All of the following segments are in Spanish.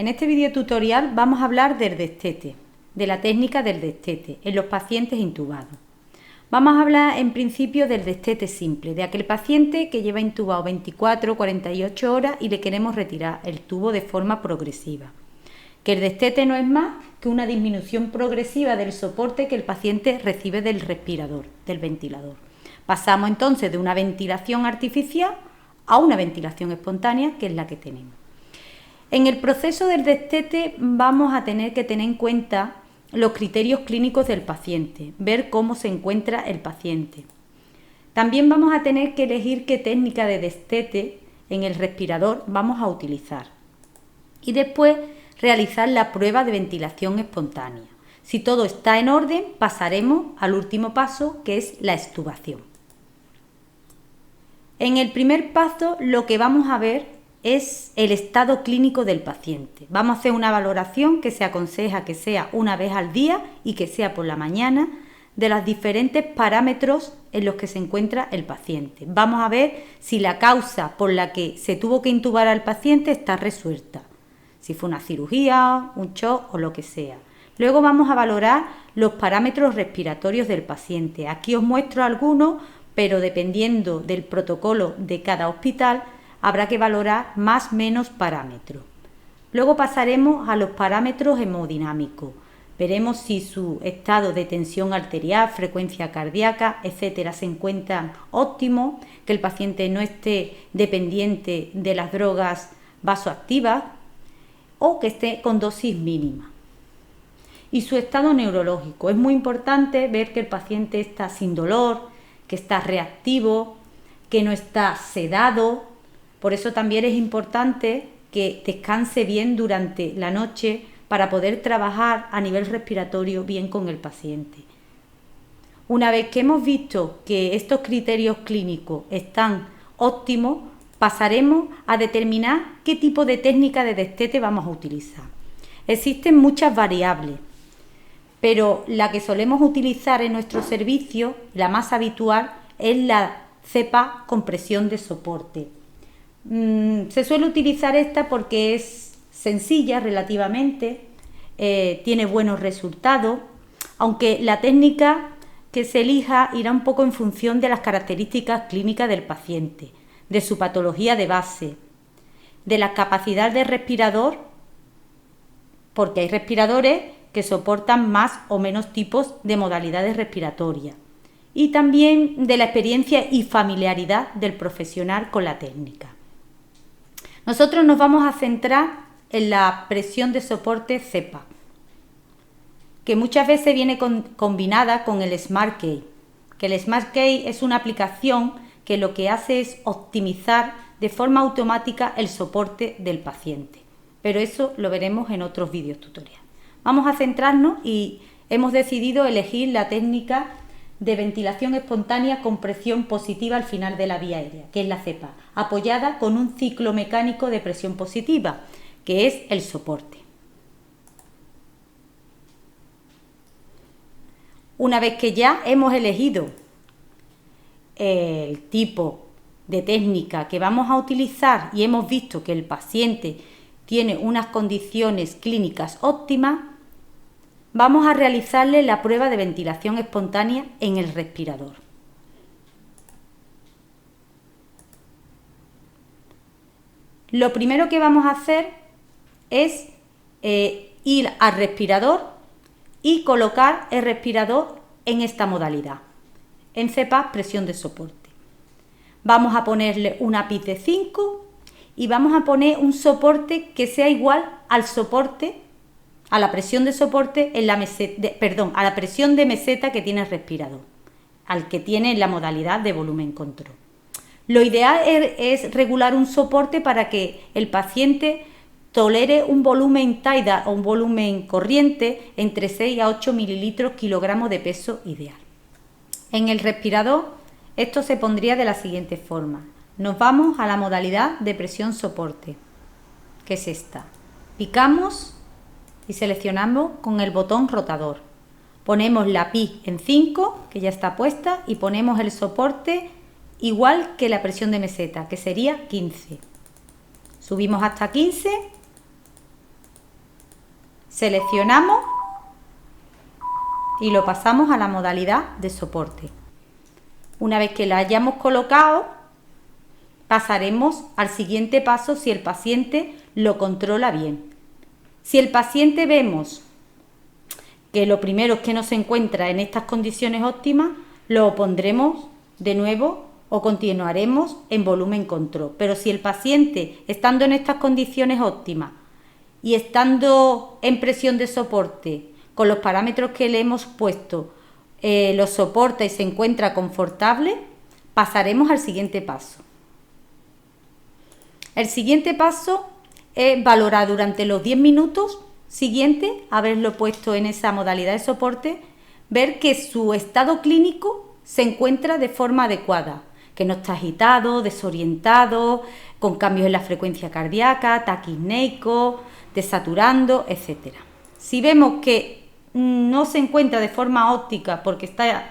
En este video tutorial vamos a hablar del destete, de la técnica del destete en los pacientes intubados. Vamos a hablar en principio del destete simple, de aquel paciente que lleva intubado 24 o 48 horas y le queremos retirar el tubo de forma progresiva. Que el destete no es más que una disminución progresiva del soporte que el paciente recibe del respirador, del ventilador. Pasamos entonces de una ventilación artificial a una ventilación espontánea, que es la que tenemos. En el proceso del destete vamos a tener que tener en cuenta los criterios clínicos del paciente, ver cómo se encuentra el paciente. También vamos a tener que elegir qué técnica de destete en el respirador vamos a utilizar. Y después realizar la prueba de ventilación espontánea. Si todo está en orden, pasaremos al último paso, que es la extubación. En el primer paso lo que vamos a ver es el estado clínico del paciente. Vamos a hacer una valoración que se aconseja que sea una vez al día y que sea por la mañana de los diferentes parámetros en los que se encuentra el paciente. Vamos a ver si la causa por la que se tuvo que intubar al paciente está resuelta, si fue una cirugía, un shock o lo que sea. Luego vamos a valorar los parámetros respiratorios del paciente. Aquí os muestro algunos, pero dependiendo del protocolo de cada hospital, habrá que valorar más o menos parámetros. Luego pasaremos a los parámetros hemodinámicos. Veremos si su estado de tensión arterial, frecuencia cardíaca, etcétera, se encuentran óptimos, que el paciente no esté dependiente de las drogas vasoactivas o que esté con dosis mínima. Y su estado neurológico. Es muy importante ver que el paciente está sin dolor, que está reactivo, que no está sedado. Por eso también es importante que descanse bien durante la noche para poder trabajar a nivel respiratorio bien con el paciente. Una vez que hemos visto que estos criterios clínicos están óptimos, pasaremos a determinar qué tipo de técnica de destete vamos a utilizar. Existen muchas variables, pero la que solemos utilizar en nuestro servicio, la más habitual, es la cepa con presión de soporte. Se suele utilizar esta porque es sencilla relativamente, tiene buenos resultados, aunque la técnica que se elija irá un poco en función de las características clínicas del paciente, de su patología de base, de la capacidad del respirador, porque hay respiradores que soportan más o menos tipos de modalidades respiratorias, y también de la experiencia y familiaridad del profesional con la técnica. Nosotros nos vamos a centrar en la presión de soporte cepa, que muchas veces viene combinada con el SmartKey, que el SmartKey es una aplicación que lo que hace es optimizar de forma automática el soporte del paciente, pero eso lo veremos en otros vídeos tutoriales. Vamos a centrarnos y hemos decidido elegir la técnica de ventilación espontánea con presión positiva al final de la vía aérea, que es la cepa, apoyada con un ciclo mecánico de presión positiva, que es el soporte. Una vez que ya hemos elegido el tipo de técnica que vamos a utilizar y hemos visto que el paciente tiene unas condiciones clínicas óptimas, vamos a realizarle la prueba de ventilación espontánea en el respirador. Lo primero que vamos a hacer es ir al respirador y colocar el respirador en esta modalidad, en cepa presión de soporte. Vamos a ponerle una PIS de 5 y vamos a poner un soporte que sea igual al soporte, a la presión de soporte en la meseta, a la presión de meseta que tiene el respirador, al que tiene la modalidad de volumen control. Lo ideal es regular un soporte para que el paciente tolere un volumen TAIDA o un volumen corriente entre 6 a 8 mililitros kilogramos de peso ideal. En el respirador esto se pondría de la siguiente forma. Nos vamos a la modalidad de presión soporte, que es esta. Picamos y seleccionamos con el botón rotador. Ponemos la PIS en 5, que ya está puesta, y ponemos el soporte igual que la presión de meseta, que sería 15. Subimos hasta 15 Seleccionamos y lo pasamos a la modalidad de soporte. Una vez que la hayamos colocado, pasaremos al siguiente paso si el paciente lo controla bien. Si el paciente vemos que lo primero es que no se encuentra en estas condiciones óptimas, lo pondremos de nuevo o continuaremos en volumen control. Pero si el paciente, estando en estas condiciones óptimas y estando en presión de soporte, con los parámetros que le hemos puesto, lo soporta y se encuentra confortable, pasaremos al siguiente paso. El siguiente paso es valorar durante los 10 minutos siguientes, haberlo puesto en esa modalidad de soporte, ver que su estado clínico se encuentra de forma adecuada, que no está agitado, desorientado, con cambios en la frecuencia cardíaca, taquisneico, desaturando, etc. Si vemos que no se encuentra de forma óptica porque está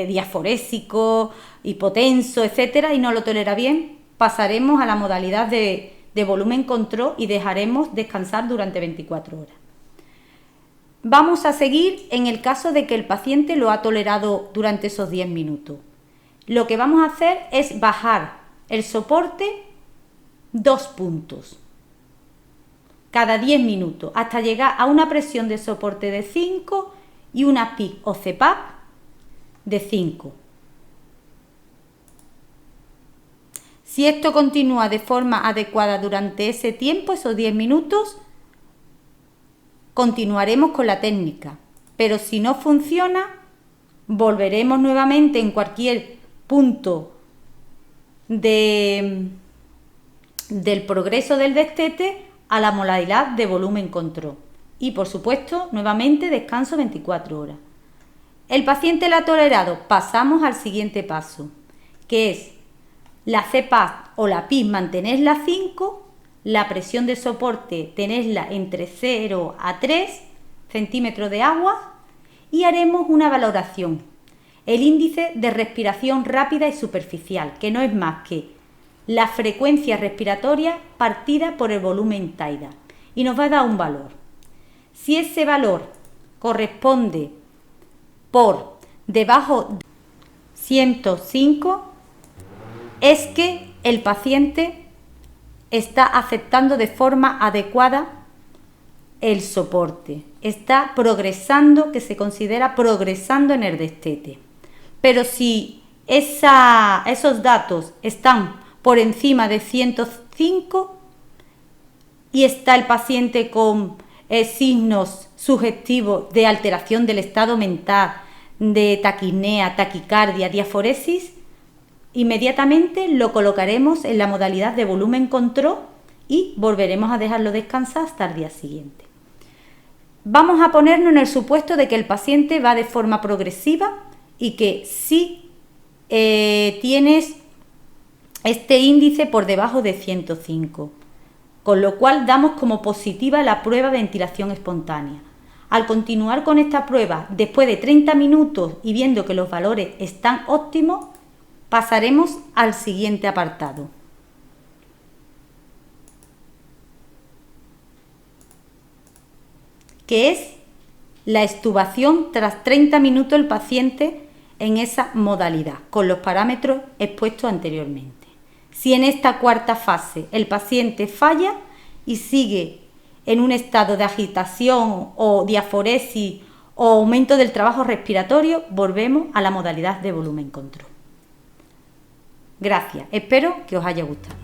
diaforésico, hipotenso, etc., y no lo tolera bien, pasaremos a la modalidad de volumen control y dejaremos descansar durante 24 horas. Vamos a seguir en el caso de que el paciente lo ha tolerado durante esos 10 minutos. Lo que vamos a hacer es bajar el soporte 2 puntos cada 10 minutos hasta llegar a una presión de soporte de 5 y una PIC o CPAP de 5. Si esto continúa de forma adecuada durante ese tiempo, esos 10 minutos, continuaremos con la técnica. Pero si no funciona, volveremos nuevamente en cualquier punto del progreso del destete a la modalidad de volumen control. Y por supuesto, nuevamente descanso 24 horas. El paciente la ha tolerado, pasamos al siguiente paso, que es la CPAP o la PIC mantenerla 5, la presión de soporte tenerla entre 0 a 3 centímetros de agua y haremos una valoración. El índice de respiración rápida y superficial, que no es más que la frecuencia respiratoria partida por el volumen TAIDA, y nos va a dar un valor. Si ese valor corresponde por debajo de 105, es que el paciente está aceptando de forma adecuada el soporte, está progresando, que se considera progresando en el destete. Pero si esos datos están por encima de 105 y está el paciente con signos sugestivos de alteración del estado mental, de taquipnea, taquicardia, diaforesis, inmediatamente lo colocaremos en la modalidad de volumen control y volveremos a dejarlo descansar hasta el día siguiente. Vamos a ponernos en el supuesto de que el paciente va de forma progresiva y que sí tienes este índice por debajo de 105, con lo cual damos como positiva la prueba de ventilación espontánea. Al continuar con esta prueba, después de 30 minutos y viendo que los valores están óptimos, pasaremos al siguiente apartado, que es la extubación tras 30 minutos el paciente en esa modalidad, con los parámetros expuestos anteriormente. Si en esta cuarta fase el paciente falla y sigue en un estado de agitación o diaforesis o aumento del trabajo respiratorio, volvemos a la modalidad de volumen control. Gracias, espero que os haya gustado.